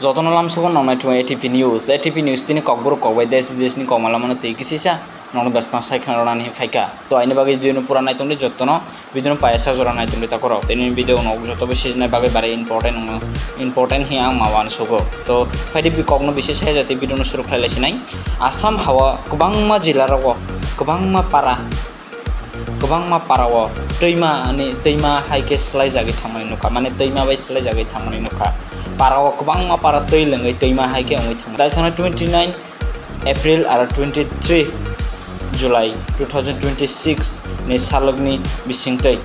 যতন লামসুবন নয় two ATP news তিনি kokborok kokbai desh videsh ni kokmalama tei kisisa nong baskang saikhan rani faika to aini bagi video pura nai tongli jottono video paisa jora nai tongli takoro teni video no joto beshi nai bagi bare important hi ang mawan sugo to faidi bi kokno bishi sai jati video no suru khlailasi nai Assam hawa kubangma jilarago kubangma parao teima haike slai jagi thamani nuka mane teima bai slai jagi thamani nuka parao kubangma para tei lengai teima haike ongoi thang dai thana 29 April ara 23 July 2026 ni salogni bisingtei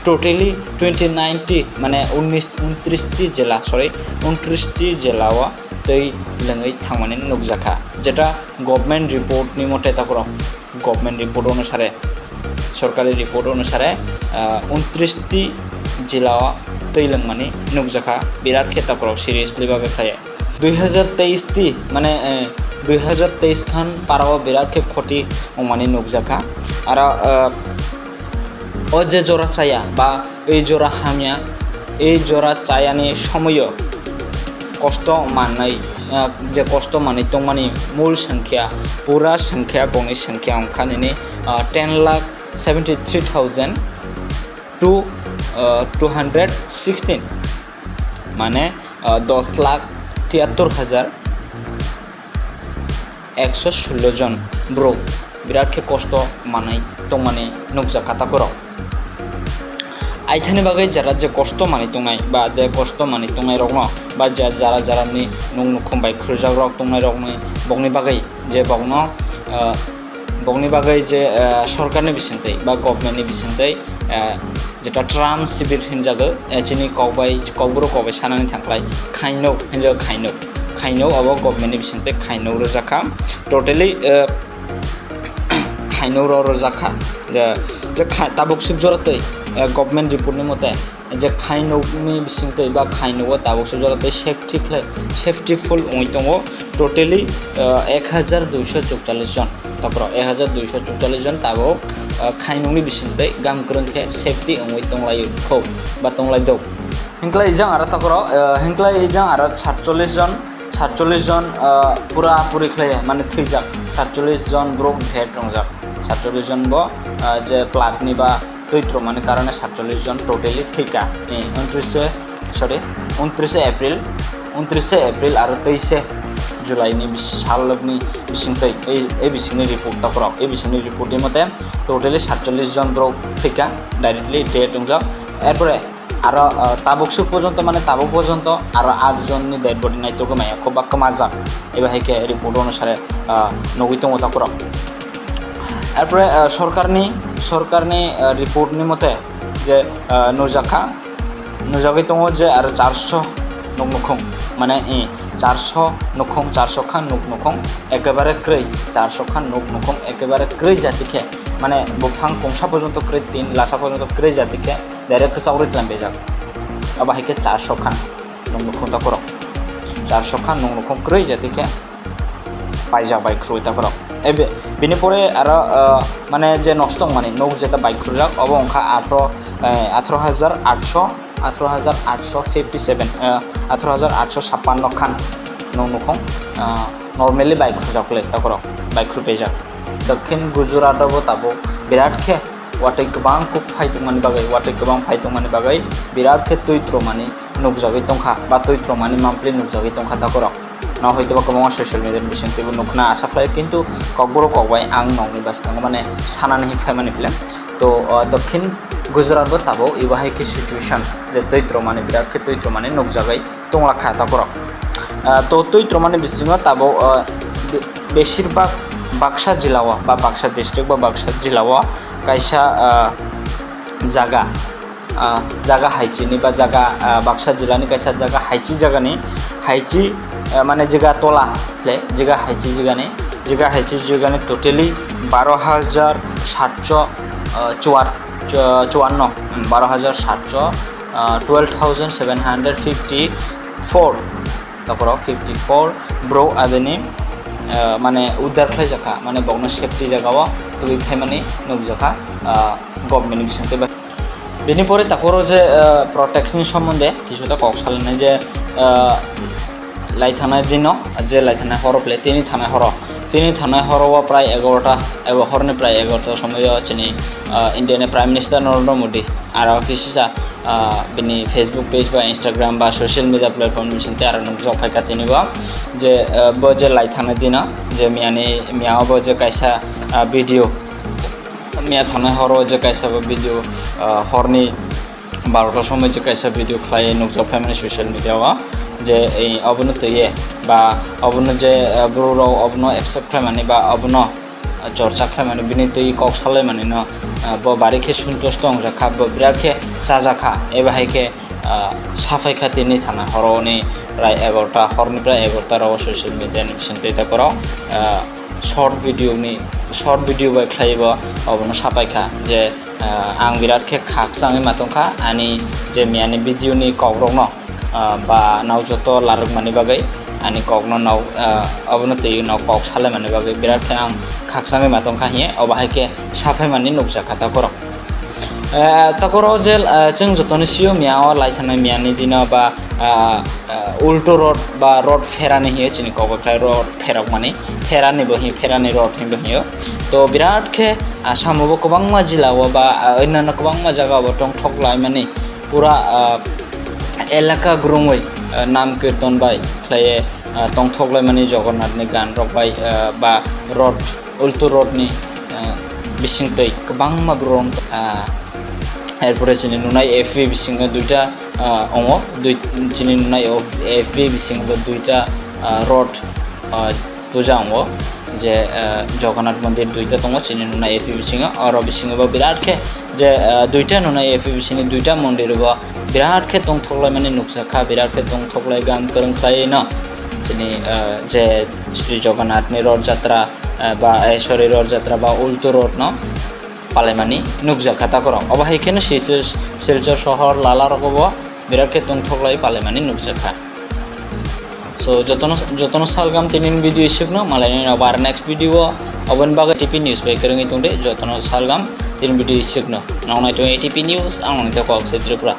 totally 2090 mane 29 ti jela wa tei lengai thangmani nukjaka jeta government report ni mote takoro government report onusare সরকারি report অনুসারে 29 টি জেলা তৈলং মানে নুকজাখা বিরাট ক্ষেত্র করো seriously ভাবে খায় 2023 টি মানে 2023 খান পারাও বিরাট ক্ষেপ ক্ষতি মানে নুকজাখা আর ও যে জোড়া চায়া বা এই জোড়া হামিয়া এই জোড়া চায়ানি সময় কষ্ট মানাই যে কষ্ট মানে তো মানে মূল সংখ্যা পুরা সংখ্যা বংনি সংখ্যা অঙ্কানি 10,73,216 মানে 10,73,116 জন ব্রো বিরাট খে কষ্ট মানাই তো মানে নুকজা খাতা করো আইথানি বাগৈ যারা যে কষ্ট মানি তংনাই বা যে কষ্ট মানি তংনাই রকম বা যারা নি নং নখম বাই খুরজাগ রক তংনাই রকম বংনি বাগৈ যে বংনি বাগৈ যে সরকারনি বিসিংতৈ বা গভর্নমেন্টনি বিসিংতৈ যেটা ট্রাম শিবির হিনজাগো চিনি kokborok kokbai sanani thanglai khainok hinjago khainok abo gভর্নমেন্টনি বিসিংতৈ khainok rojakha totally khainok rojakha যে tabuk sukjoratৈ गभर्नमेंट रिपोर्टनि मते जे खाइनौनि बिसिंतै बा खाइनौआ ताबुकसो जरातै सेफ्टी फुल ओइ दङ टोटली 1244 जन तापर 1244 जन ताबुक खाइनौनि बिसिंतै गामग्रोंखे सेफ्टी ओइ दंलायो खौ बा दंलायदौ हिंक्ला इजां आरो तापर हिंक्ला इजां आरो 47 जन पूरा पुरि खलाय माने थैजाक 47 जन ब्रक हेड रंजाक 47 जन बो जे प्लाटनि बा तैत्र माने कारणे 47 जन टोटली थैका 29 एप्रिल आरो 23 जुलाई नि सालनि बिसिंतै ए बिसिंनि रिपोर्ट तापर ए बिसिंनि रिपोर्टनि मते टोटली 47 जन ब्रक थैका डाइरेक्टली डेट दंजा एरपरे आरो ताबुकसु पर्यन्त माने ताबुक पर्यन्त आरो 8 जननि डेड बडी नाइतो गमाया खबा कमाजा एबा हायके रिपोर्ट अनुसारे नगै दङ तापर एरपरे सरकारनि रिपोर्टनि मते जे नुजागै दङ जे आरो 400 नखं माने 400 नखं 400 खान नखं एकेबारे क्रై 400 खान नखं एकेबारे क्रై जातिखे माने बफां कंसा पर्यन्त क्रై 3 लासा पर्यन्त क्रై जातिखे डाइरेक्ट सावरितलाम बेजाक अब हायके 400 खान नखं तापर 400 खान नखं क्रై जातिखे पाइजा बाइक ख्रुइ तापर एबे बिनि परे आरो माने जे नष्ट माने नौ जेता बाइक ख्रुजाक अब अंखा 18857 खान नखं नर्मेली बाइक ख्रुजाकले तापर बाइक ख्रुपेजाक दक्षिण गुजरातआव ताबो बिराट खे वाटै गोबां फाइतंमानि बागै बिराट खे तैत्र माने नुकजागै दंखा बा तैत्र माने मामप्ले नुकजागै दंखा तापर ना हयतो गोबां ससियेल मिडिया बिसिंतैबो नुखना आसा खालायो किन्तु kokborok kokbai आं नंनि बासखांग माने सानानि फायमानि फिल्म तो दक्षिण गुजरातबो ताबो इबाहाय के सिचुएशन जे तैत्र माने बिराट खे तैत्र माने नुकजागै तंला खाता पर तो तैत्र माने बिसिङा ताबो बेसिरभाग बाक्सा जिल्लावा बा बाक्सा डिस्ट्रिक्ट बा बाक्सा जिल्लावा कायसा जागा हाइचिनि बा जागा बाक्सा जिल्लानि कायसा जागा हाइची जागानि माने जिगा तला प्ले जिगा हाइची जिगानि टोटली 12,754 तापर 54 ब्रो आदनि माने उद्धार खालायजाखा माने बावनो सेफ्टी जागाव तो बे फायमानि नुकजाखा गभर्नमेंट बिसिंतै बेनि परे तापर जे प्रोटेक्शन सम्बन्धे किछुता कक सालायनाय जे लाइथानाय दिनाव जे लाइथानाय हर प्ले তিনি থানায় হরওয়া প্রায় 11টা হরনে প্রায় 11টার সময় চিনি ইন্ডিয়ানের প্রাইম মিনিস্টার নরেন্দ্র মোদি আর কিসিসা বিনি ফেসবুক পেজ বা ইনস্টাগ্রাম বা সোশ্যাল মিডিয়া প্ল্যাটফর্ম মিশনতে আর নক জফাইকা তিনিবা যে বজে লাইথানায় দিনা যে মিয়াও বজে কাইসা ভিডিও মিয়া থানায় হরওয়া যে কাইসা ভিডিও হরনি 12টার সময় যে কাইসা ভিডিও খাই নক জফাই মানে সোশ্যাল মিডিয়াওয়া যে এই অবনত ইয়ে বা অবন যে ব্রো অবন একসেপ্ট খালামনি বা অবন চর্চা খালামনি বিনি তৈ কক সালাইমানি ন বারিখে সন্তুষ্ট অংজাখা বিরাটকে সাজাখা এবাহাইকে সাফাইখা তিনি থানা হরনি প্রায় 11টা হরনি প্রায় 11টার সোশ্যাল মিডিয়া নিবিসনতে তা করাও শর্ট ভিডিও বাই খাইব অবন সাফাইখা যে आं बिरादखे खाकसाङै मातंखा आनि जे मियानि भिडिअनि कग्रं न बा नाव joto लारगमानि बागै आनि कग्न नाव अबनो तै नाव कक सालायमानि बागै बिरादखे आं खाकसाङै मातंखा हिए अबाहायखे साफायमानि नुकजाखा ताकराव जे जों जतनि सियो मियाव लाइथानाय मियानि दिना बा उल्टो रड बा रड फेरानि हिए चिनि कगखाय रड फेराक माने फेरानि बहि फेरानि रड हिबो हियो तो बिरादखे आसामावबो गोबांमा जिल्लायाव बा अन्यान्य गोबांमा जायगायाव टंथक लायमानि पुरा एलाका ग्रुमै नाम कीर्तन बाय खालाये टंथक लायमानि जगन्नाथनि गान रकबाय बा रड उल्टो रडनि बिसिंतै गोबांमा ब्रम एरपरे चिनि नुनाय एफबी बिसिङाव दुइटा चिनि नुनाय एफबी बिसिङाव दुइटा रड पूजा जे जगन्नाथ मन्दिर दुइटा दङ चिनि नुनाय एफबी बिसिङाव आरो बिसिङाव बिरादखे जे दुइटा नुनाय एफबी बिसिङाव दुइटा मन्दिराव बिरादखे दंथख्लायमानि नुकजाखा बिरादखे दंथख्लाय गान गोरोंख्लाय न चिनि जे श्री जगन्नाथनि रथ जात्रा बा सरि रथ जात्रा बा उल्टो रथ न पालायमानि नुकजाखा ताकराव अबाहायखेनो सिलचर शहर लालारगबो बिरादखे दंथख्लाय पालायमानि नुकजाखा सो जतन सालगाम तिनिन भिडिअ इसिगनो मालायनि बार नेक्स्ट भिडिअ अबन बागै टिपि न्यूज बाय करंगै तंदे जतन सालगाम तिन भिडिअ इसिगनो नावनाय तो एटीपी न्यूज आं नंगै कक्से त्रिपुरा।